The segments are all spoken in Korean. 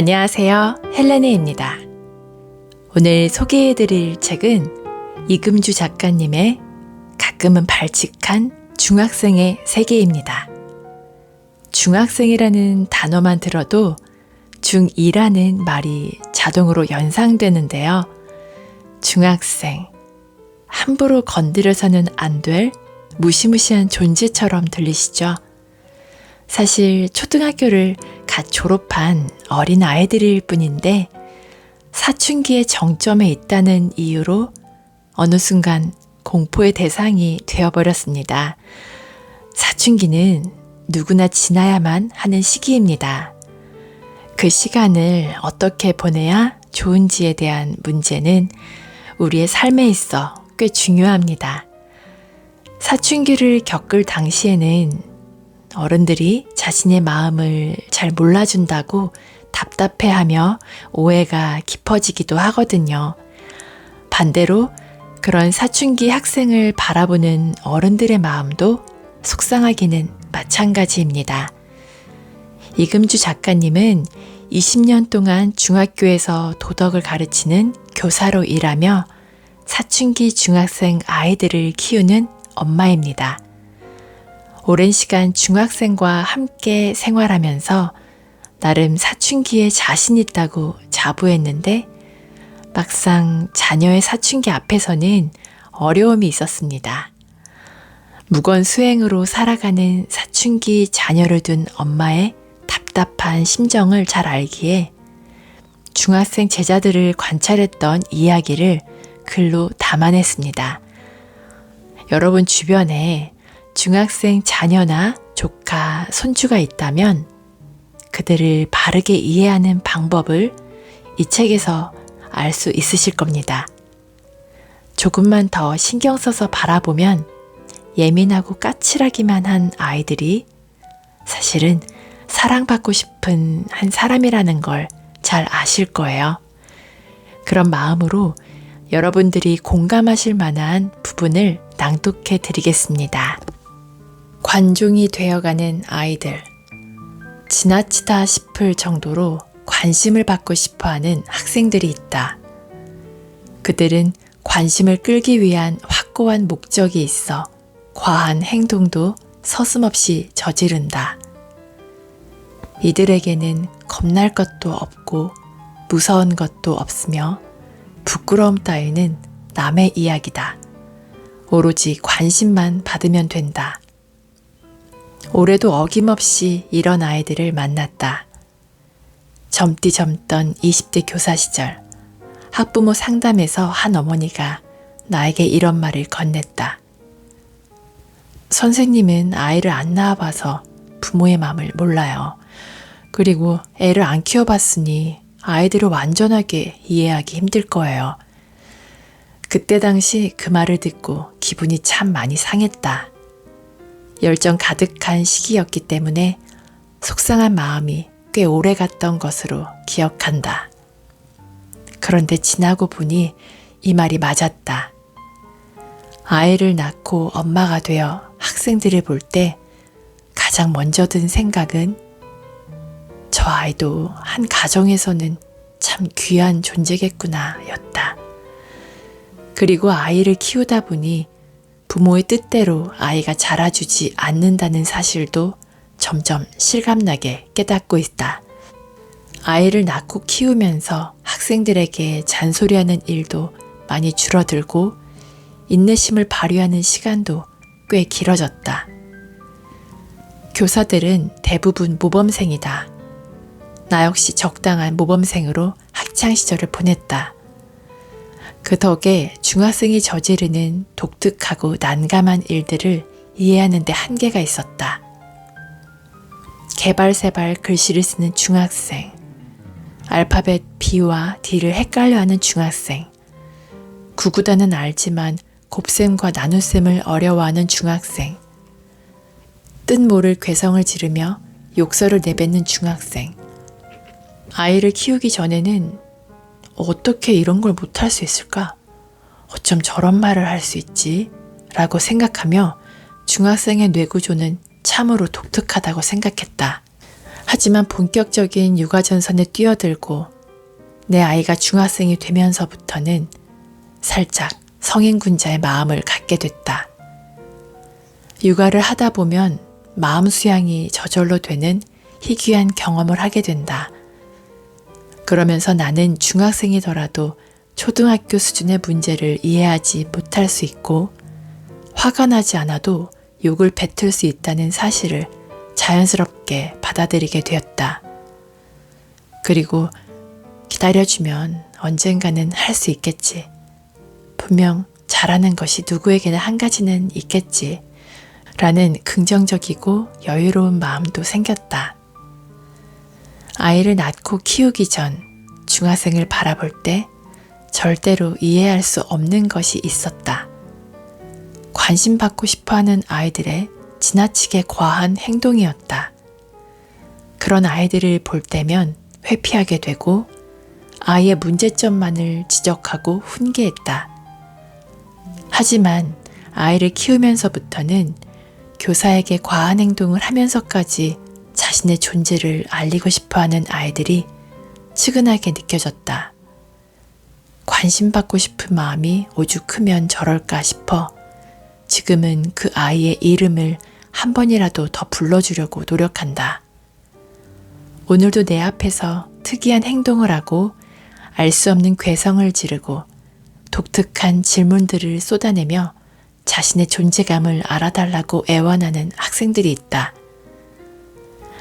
안녕하세요. 헬레네입니다. 오늘 소개해드릴 책은 이금주 작가님의 가끔은 발칙한 중학생의 세계입니다. 중학생이라는 단어만 들어도 중2라는 말이 자동으로 연상되는데요. 중학생, 함부로 건드려서는 안 될 무시무시한 존재처럼 들리시죠? 사실 초등학교를 갓 졸업한 어린 아이들일 뿐인데 사춘기의 정점에 있다는 이유로 어느 순간 공포의 대상이 되어버렸습니다. 사춘기는 누구나 지나야만 하는 시기입니다. 그 시간을 어떻게 보내야 좋은지에 대한 문제는 우리의 삶에 있어 꽤 중요합니다. 사춘기를 겪을 당시에는 어른들이 자신의 마음을 잘 몰라준다고 답답해하며 오해가 깊어지기도 하거든요. 반대로 그런 사춘기 학생을 바라보는 어른들의 마음도 속상하기는 마찬가지입니다. 이금주 작가님은 20년 동안 중학교에서 도덕을 가르치는 교사로 일하며 사춘기 중학생 아이들을 키우는 엄마입니다. 오랜 시간 중학생과 함께 생활하면서 나름 사춘기에 자신 있다고 자부했는데 막상 자녀의 사춘기 앞에서는 어려움이 있었습니다. 무건수행으로 살아가는 사춘기 자녀를 둔 엄마의 답답한 심정을 잘 알기에 중학생 제자들을 관찰했던 이야기를 글로 담아냈습니다. 여러분 주변에 중학생 자녀나 조카, 손주가 있다면 그들을 바르게 이해하는 방법을 이 책에서 알 수 있으실 겁니다. 조금만 더 신경 써서 바라보면 예민하고 까칠하기만 한 아이들이 사실은 사랑받고 싶은 한 사람이라는 걸 잘 아실 거예요. 그런 마음으로 여러분들이 공감하실 만한 부분을 낭독해 드리겠습니다. 관종이 되어가는 아이들. 지나치다 싶을 정도로 관심을 받고 싶어하는 학생들이 있다. 그들은 관심을 끌기 위한 확고한 목적이 있어 과한 행동도 서슴없이 저지른다. 이들에게는 겁날 것도 없고 무서운 것도 없으며 부끄러움 따위는 남의 이야기다. 오로지 관심만 받으면 된다. 올해도 어김없이 이런 아이들을 만났다. 젊디 젊던 20대 교사 시절 학부모 상담에서 한 어머니가 나에게 이런 말을 건넸다. 선생님은 아이를 안 낳아봐서 부모의 마음을 몰라요. 그리고 애를 안 키워봤으니 아이들을 완전하게 이해하기 힘들 거예요. 그때 당시 그 말을 듣고 기분이 참 많이 상했다. 열정 가득한 시기였기 때문에 속상한 마음이 꽤 오래 갔던 것으로 기억한다. 그런데 지나고 보니 이 말이 맞았다. 아이를 낳고 엄마가 되어 학생들을 볼 때 가장 먼저 든 생각은 저 아이도 한 가정에서는 참 귀한 존재겠구나 였다. 그리고 아이를 키우다 보니 부모의 뜻대로 아이가 자라주지 않는다는 사실도 점점 실감나게 깨닫고 있다. 아이를 낳고 키우면서 학생들에게 잔소리하는 일도 많이 줄어들고 인내심을 발휘하는 시간도 꽤 길어졌다. 교사들은 대부분 모범생이다. 나 역시 적당한 모범생으로 학창시절을 보냈다. 그 덕에 중학생이 저지르는 독특하고 난감한 일들을 이해하는 데 한계가 있었다. 개발세발 글씨를 쓰는 중학생, 알파벳 B와 D를 헷갈려하는 중학생, 구구단은 알지만 곱셈과 나눗셈을 어려워하는 중학생, 뜻모를 괴성을 지르며 욕설을 내뱉는 중학생. 아이를 키우기 전에는 어떻게 이런 걸 못할 수 있을까? 어쩜 저런 말을 할 수 있지? 라고 생각하며 중학생의 뇌구조는 참으로 독특하다고 생각했다. 하지만 본격적인 육아전선에 뛰어들고 내 아이가 중학생이 되면서부터는 살짝 성인군자의 마음을 갖게 됐다. 육아를 하다 보면 마음 수양이 저절로 되는 희귀한 경험을 하게 된다. 그러면서 나는 중학생이더라도 초등학교 수준의 문제를 이해하지 못할 수 있고 화가 나지 않아도 욕을 뱉을 수 있다는 사실을 자연스럽게 받아들이게 되었다. 그리고 기다려주면 언젠가는 할 수 있겠지. 분명 잘하는 것이 누구에게나 한 가지는 있겠지. 라는 긍정적이고 여유로운 마음도 생겼다. 아이를 낳고 키우기 전 중학생을 바라볼 때 절대로 이해할 수 없는 것이 있었다. 관심받고 싶어하는 아이들의 지나치게 과한 행동이었다. 그런 아이들을 볼 때면 회피하게 되고 아이의 문제점만을 지적하고 훈계했다. 하지만 아이를 키우면서부터는 교사에게 과한 행동을 하면서까지 자신의 존재를 알리고 싶어하는 아이들이 측은하게 느껴졌다. 관심받고 싶은 마음이 오죽 크면 저럴까 싶어 지금은 그 아이의 이름을 한 번이라도 더 불러주려고 노력한다. 오늘도 내 앞에서 특이한 행동을 하고 알 수 없는 괴성을 지르고 독특한 질문들을 쏟아내며 자신의 존재감을 알아달라고 애원하는 학생들이 있다.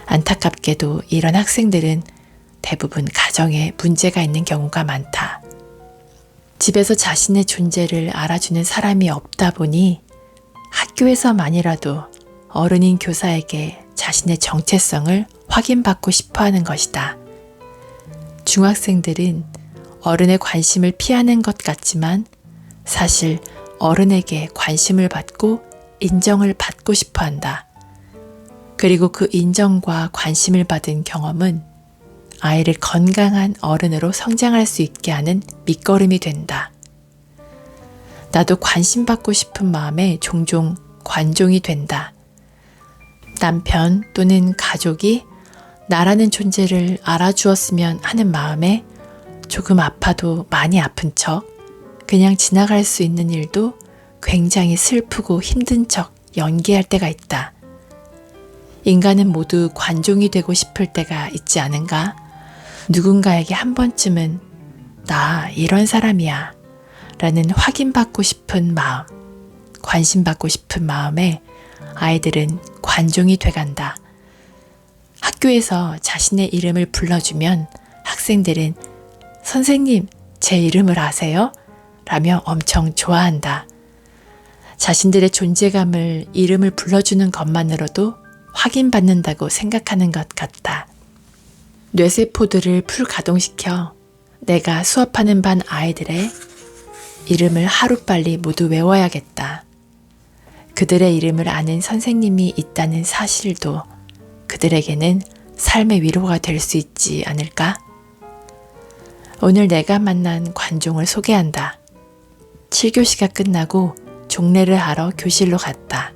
안타깝게도 이런 학생들은 대부분 가정에 문제가 있는 경우가 많다. 집에서 자신의 존재를 알아주는 사람이 없다 보니 학교에서만이라도 어른인 교사에게 자신의 정체성을 확인받고 싶어 하는 것이다. 중학생들은 어른의 관심을 피하는 것 같지만 사실 어른에게 관심을 받고 인정을 받고 싶어 한다. 그리고 그 인정과 관심을 받은 경험은 아이를 건강한 어른으로 성장할 수 있게 하는 밑거름이 된다. 나도 관심받고 싶은 마음에 종종 관종이 된다. 남편 또는 가족이 나라는 존재를 알아주었으면 하는 마음에 조금 아파도 많이 아픈 척, 그냥 지나갈 수 있는 일도 굉장히 슬프고 힘든 척 연기할 때가 있다. 인간은 모두 관종이 되고 싶을 때가 있지 않은가? 누군가에게 한 번쯤은 나 이런 사람이야 라는 확인받고 싶은 마음, 관심받고 싶은 마음에 아이들은 관종이 돼간다. 학교에서 자신의 이름을 불러주면 학생들은 선생님, 제 이름을 아세요? 라며 엄청 좋아한다. 자신들의 존재감을 이름을 불러주는 것만으로도 확인받는다고 생각하는 것 같다. 뇌세포들을 풀가동시켜 내가 수업하는 반 아이들의 이름을 하루빨리 모두 외워야겠다. 그들의 이름을 아는 선생님이 있다는 사실도 그들에게는 삶의 위로가 될 수 있지 않을까? 오늘 내가 만난 관종을 소개한다. 7교시가 끝나고 종례를 하러 교실로 갔다.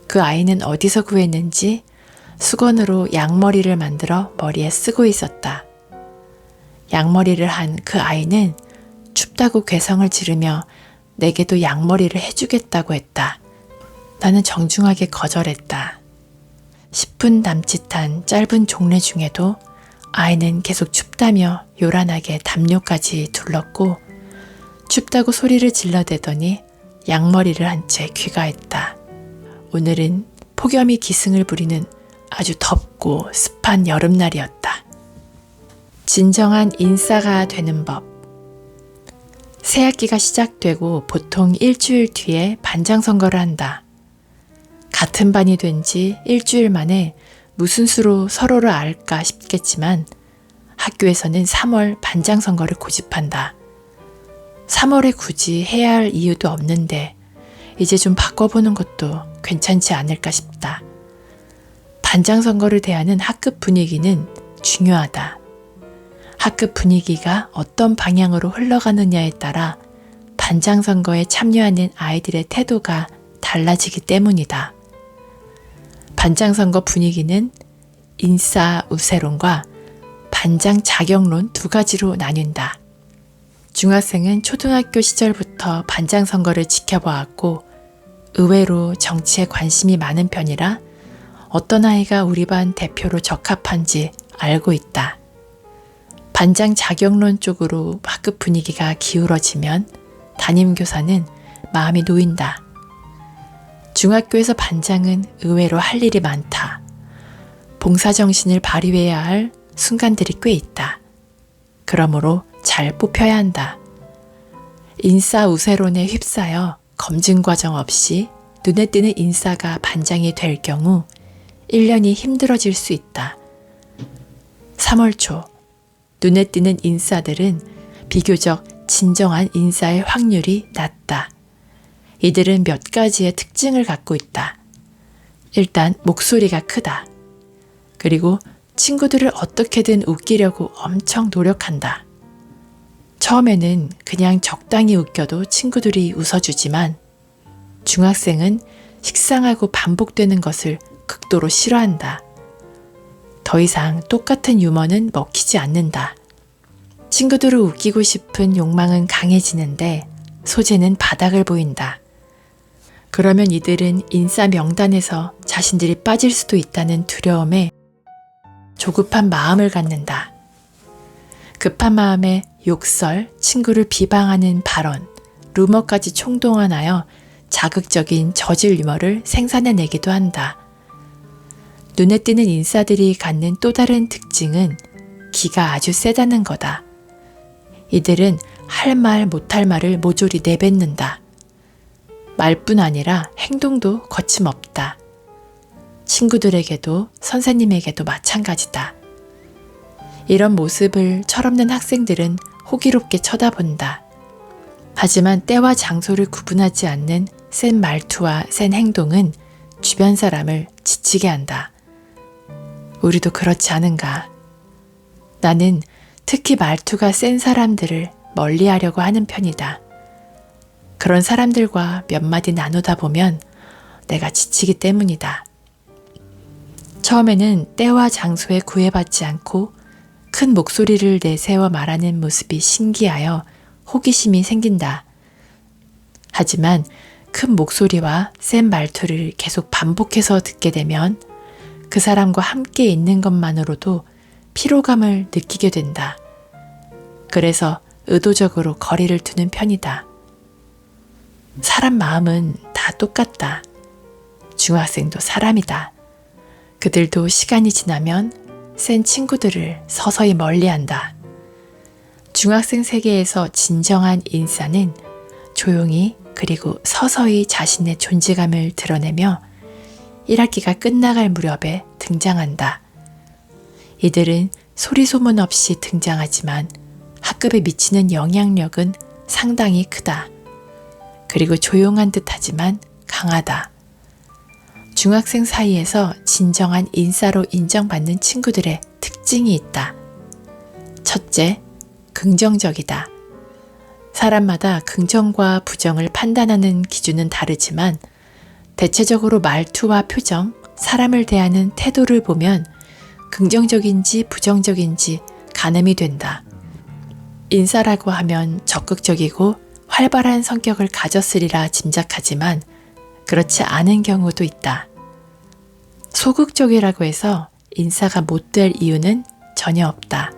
그 아이는 어디서 구했는지 수건으로 양머리를 만들어 머리에 쓰고 있었다. 양머리를 한 그 아이는 춥다고 괴성을 지르며 내게도 양머리를 해주겠다고 했다. 나는 정중하게 거절했다. 10분 남짓한 짧은 종례 중에도 아이는 계속 춥다며 요란하게 담요까지 둘렀고 춥다고 소리를 질러대더니 양머리를 한 채 귀가했다. 오늘은 폭염이 기승을 부리는 아주 덥고 습한 여름날이었다. 진정한 인싸가 되는 법. 새학기가 시작되고 보통 일주일 뒤에 반장선거를 한다. 같은 반이 된 지 일주일 만에 무슨 수로 서로를 알까 싶겠지만 학교에서는 3월 반장선거를 고집한다. 3월에 굳이 해야 할 이유도 없는데 이제 좀 바꿔보는 것도 괜찮지 않을까 싶다. 반장선거를 대하는 학급 분위기는 중요하다. 학급 분위기가 어떤 방향으로 흘러가느냐에 따라 반장선거에 참여하는 아이들의 태도가 달라지기 때문이다. 반장선거 분위기는 인싸우세론과 반장 자격론 두 가지로 나뉜다. 중학생은 초등학교 시절부터 반장 선거를 지켜보았고 의외로 정치에 관심이 많은 편이라 어떤 아이가 우리 반 대표로 적합한지 알고 있다. 반장 자격론 쪽으로 학급 분위기가 기울어지면 담임교사는 마음이 놓인다. 중학교에서 반장은 의외로 할 일이 많다. 봉사정신을 발휘해야 할 순간들이 꽤 있다. 그러므로 잘 뽑혀야 한다. 인싸우세론에 휩싸여 검증 과정 없이 눈에 띄는 인싸가 반장이 될 경우 1년이 힘들어질 수 있다. 3월 초 눈에 띄는 인싸들은 비교적 진정한 인싸의 확률이 낮다. 이들은 몇 가지의 특징을 갖고 있다. 일단 목소리가 크다. 그리고 친구들을 어떻게든 웃기려고 엄청 노력한다. 처음에는 그냥 적당히 웃겨도 친구들이 웃어주지만 중학생은 식상하고 반복되는 것을 극도로 싫어한다. 더 이상 똑같은 유머는 먹히지 않는다. 친구들을 웃기고 싶은 욕망은 강해지는데 소재는 바닥을 보인다. 그러면 이들은 인싸 명단에서 자신들이 빠질 수도 있다는 두려움에 조급한 마음을 갖는다. 급한 마음에 욕설, 친구를 비방하는 발언, 루머까지 총동원하여 자극적인 저질 유머를 생산해내기도 한다. 눈에 띄는 인싸들이 갖는 또 다른 특징은 기가 아주 세다는 거다. 이들은 할 말 못할 말을 모조리 내뱉는다. 말뿐 아니라 행동도 거침없다. 친구들에게도 선생님에게도 마찬가지다. 이런 모습을 철없는 학생들은 호기롭게 쳐다본다. 하지만 때와 장소를 구분하지 않는 센 말투와 센 행동은 주변 사람을 지치게 한다. 우리도 그렇지 않은가? 나는 특히 말투가 센 사람들을 멀리하려고 하는 편이다. 그런 사람들과 몇 마디 나누다 보면 내가 지치기 때문이다. 처음에는 때와 장소에 구애받지 않고 큰 목소리를 내세워 말하는 모습이 신기하여 호기심이 생긴다. 하지만 큰 목소리와 센 말투를 계속 반복해서 듣게 되면 그 사람과 함께 있는 것만으로도 피로감을 느끼게 된다. 그래서 의도적으로 거리를 두는 편이다. 사람 마음은 다 똑같다. 중학생도 사람이다. 그들도 시간이 지나면 센 친구들을 서서히 멀리한다. 중학생 세계에서 진정한 인싸는 조용히 그리고 서서히 자신의 존재감을 드러내며 1학기가 끝나갈 무렵에 등장한다. 이들은 소리 소문 없이 등장하지만 학급에 미치는 영향력은 상당히 크다. 그리고 조용한 듯하지만 강하다. 중학생 사이에서 진정한 인싸로 인정받는 친구들의 특징이 있다. 첫째, 긍정적이다. 사람마다 긍정과 부정을 판단하는 기준은 다르지만 대체적으로 말투와 표정, 사람을 대하는 태도를 보면 긍정적인지 부정적인지 가늠이 된다. 인싸라고 하면 적극적이고 활발한 성격을 가졌으리라 짐작하지만 그렇지 않은 경우도 있다. 소극적이라고 해서 인싸가 못 될 이유는 전혀 없다.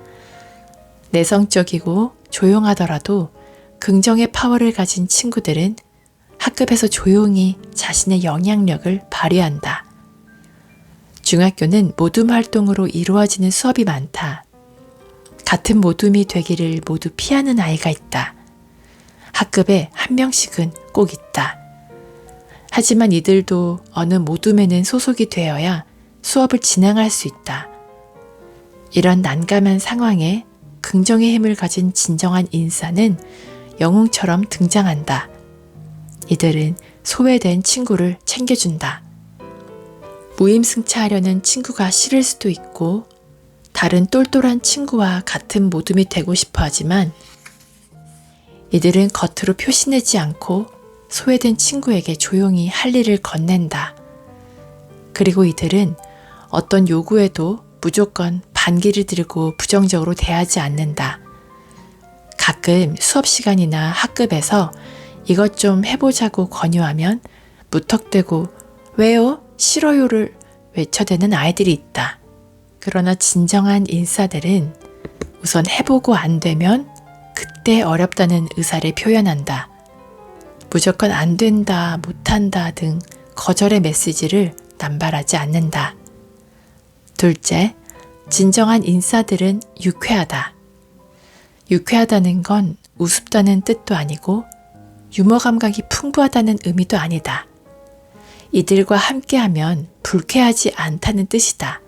내성적이고 조용하더라도 긍정의 파워를 가진 친구들은 학급에서 조용히 자신의 영향력을 발휘한다. 중학교는 모둠 활동으로 이루어지는 수업이 많다. 같은 모둠이 되기를 모두 피하는 아이가 있다. 학급에 한 명씩은 꼭 있다. 하지만 이들도 어느 모둠에는 소속이 되어야 수업을 진행할 수 있다. 이런 난감한 상황에 긍정의 힘을 가진 진정한 인싸는 영웅처럼 등장한다. 이들은 소외된 친구를 챙겨준다. 무임승차하려는 친구가 싫을 수도 있고 다른 똘똘한 친구와 같은 모둠이 되고 싶어 하지만 이들은 겉으로 표시내지 않고 소외된 친구에게 조용히 할 일을 건넨다. 그리고 이들은 어떤 요구에도 무조건 반기를 들고 부정적으로 대하지 않는다. 가끔 수업 시간이나 학급에서 이것 좀 해보자고 권유하면 무턱대고 왜요? 싫어요를 외쳐대는 아이들이 있다. 그러나 진정한 인싸들은 우선 해보고 안 되면 그때 어렵다는 의사를 표현한다. 무조건 안 된다, 못한다 등 거절의 메시지를 남발하지 않는다. 둘째, 진정한 인싸들은 유쾌하다. 유쾌하다는 건 우습다는 뜻도 아니고 유머 감각이 풍부하다는 의미도 아니다. 이들과 함께하면 불쾌하지 않다는 뜻이다.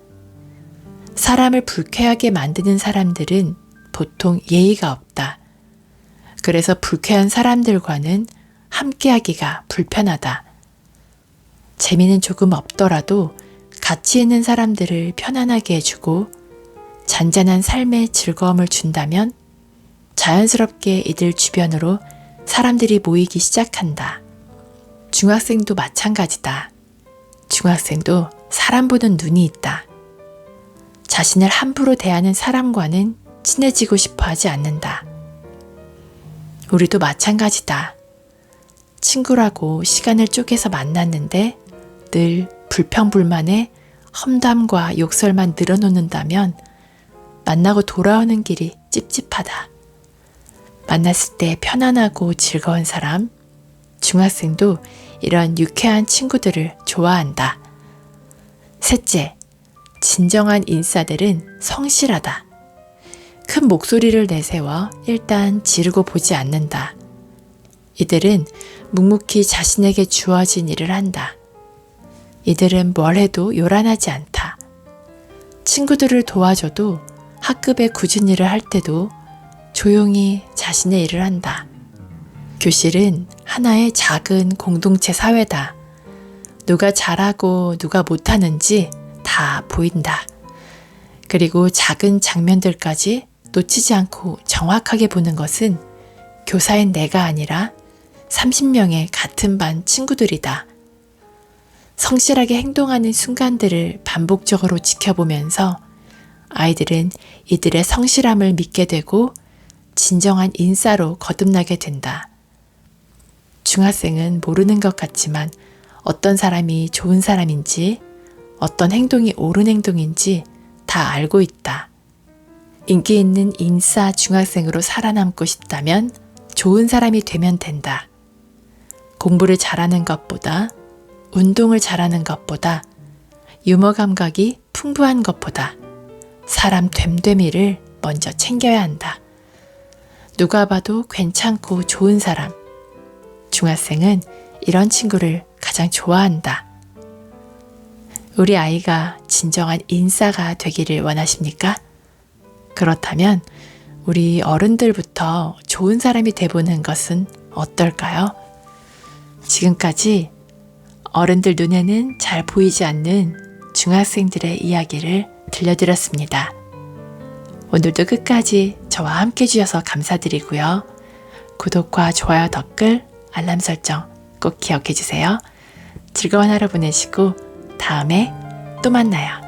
사람을 불쾌하게 만드는 사람들은 보통 예의가 없다. 그래서 불쾌한 사람들과는 함께하기가 불편하다. 재미는 조금 없더라도 가치 있는 사람들을 편안하게 해주고 잔잔한 삶의 즐거움을 준다면 자연스럽게 이들 주변으로 사람들이 모이기 시작한다. 중학생도 마찬가지다. 중학생도 사람 보는 눈이 있다. 자신을 함부로 대하는 사람과는 친해지고 싶어 하지 않는다. 우리도 마찬가지다. 친구라고 시간을 쪼개서 만났는데 늘 불평불만에 험담과 욕설만 늘어놓는다면 만나고 돌아오는 길이 찝찝하다. 만났을 때 편안하고 즐거운 사람, 중학생도 이런 유쾌한 친구들을 좋아한다. 셋째, 진정한 인싸들은 성실하다. 큰 목소리를 내세워 일단 지르고 보지 않는다. 이들은 묵묵히 자신에게 주어진 일을 한다. 이들은 뭘 해도 요란하지 않다. 친구들을 도와줘도 학급에 굳은 일을 할 때도 조용히 자신의 일을 한다. 교실은 하나의 작은 공동체 사회다. 누가 잘하고 누가 못하는지 다 보인다. 그리고 작은 장면들까지 놓치지 않고 정확하게 보는 것은 교사인 내가 아니라 30명의 같은 반 친구들이다. 성실하게 행동하는 순간들을 반복적으로 지켜보면서 아이들은 이들의 성실함을 믿게 되고 진정한 인싸로 거듭나게 된다. 중학생은 모르는 것 같지만 어떤 사람이 좋은 사람인지 어떤 행동이 옳은 행동인지 다 알고 있다. 인기 있는 인싸 중학생으로 살아남고 싶다면 좋은 사람이 되면 된다. 공부를 잘하는 것보다, 운동을 잘하는 것보다, 유머 감각이 풍부한 것보다 사람 됨됨이를 먼저 챙겨야 한다. 누가 봐도 괜찮고 좋은 사람. 중학생은 이런 친구를 가장 좋아한다. 우리 아이가 진정한 인싸가 되기를 원하십니까? 그렇다면 우리 어른들부터 좋은 사람이 돼보는 것은 어떨까요? 지금까지 어른들 눈에는 잘 보이지 않는 중학생들의 이야기를 들려드렸습니다. 오늘도 끝까지 저와 함께 해주셔서 감사드리고요. 구독과 좋아요, 댓글, 알람 설정 꼭 기억해 주세요. 즐거운 하루 보내시고 다음에 또 만나요.